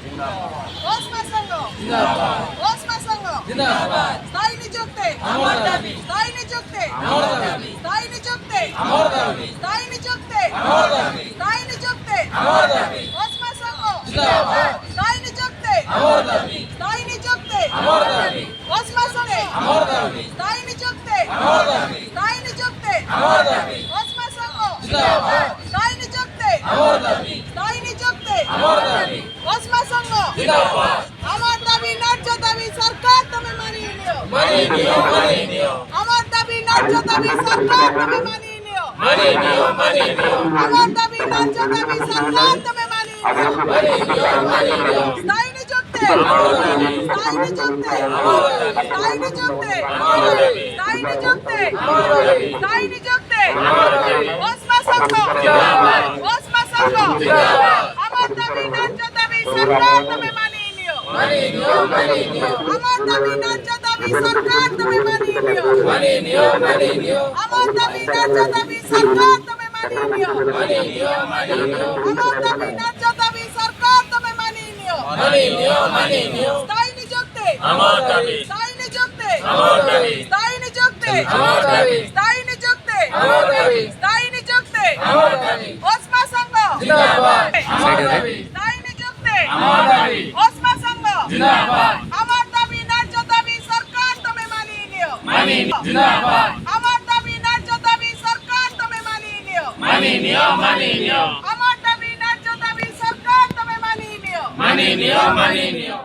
ওসমা সংঘ জিন্দাবাদ ওসমা সংঘ জিন্দাবাদ স্থায়ী নিযুক্তি আমার দাবি স্থায়ী নিযুক্তি আমার দাবি স্থায়ী নিযুক্তি আমার দাবি স্থায়ী নিযুক্তি আমার দাবি স্থায়ী নিযুক্তি আমার দাবি ওসমা সংঘ জিন্দাবাদ স্থায়ী নিযুক্তি আমার দাবি স্থায়ী নিযুক্তি আমার দাবি ওসমা সংঘ আমার দাবি স্থায়ী নিযুক্তি আমার দাবি স্থায়ী নিযুক্তি আমার দাবি ওসমা সংঘ জিন্দাবাদ স্থায়ী নিযুক্তি আমার দাবি স্থায়ী নিযুক্তি আমার দাবি ওসমা সংঘ জিন্দাবাদ আমার দাবি ন্যায্য দাবি সরকার তুমি মানিয়ে নিও মানিয়ে নিও আমার দাবি ন্যায্য দাবি সরকার তুমি মানিয়ে নিও মানিয়ে নিও আমার দাবি ন্যায্য দাবি সরকার তুমি মানিয়ে নিও মানিয়ে নিও স্থায়ী নিযুক্তি স্থায়ী নিযুক্তি স্থায়ী নিযুক্তি স্থায়ী নিযুক্তি স্থায়ী নিযুক্তি ওসমা সংঘ ওসমা সংঘ আমার দাবি ন্যায্য দাবি সরকার তুমি মানিয়ে নিও আমার দাবি ন্যায্য দাবি সরকার তুমি মানিয়ে নিও আমার দাবি ন্যায্য দাবি সরকার তুমি মানিয়ে নিও আমার দাবি ন্যায্য দাবি সরকার তুমি মানিয়ে নিও স্থায়ী নিযুক্তি আমার দাবি স্থায়ী নিযুক্তি আমার দাবি স্থায়ী নিযুক্তি আমার দাবি স্থায়ী নিযুক্তি আমার দাবি স্থায়ী নিযুক্তি আমার দাবি ওসমা সংঘ জিন্দাবাদ আমার দাবি স্থায়ী নিযুক্তি আমার দাবি ওসমা সংঘ জিন্দাবাদ আমার দাবি ন্যায্য দাবি সরকার তুমি মানিয়ে নিও জিন্দাবাদ আমার দাবি ন্যায্য দাবি সরকার তুমি মানিয়ে নিও মানিয়ে নিও আমার দাবি ন্যায্য দাবি সরকার তুমি মানিয়ে নিও মানিয়ে নিও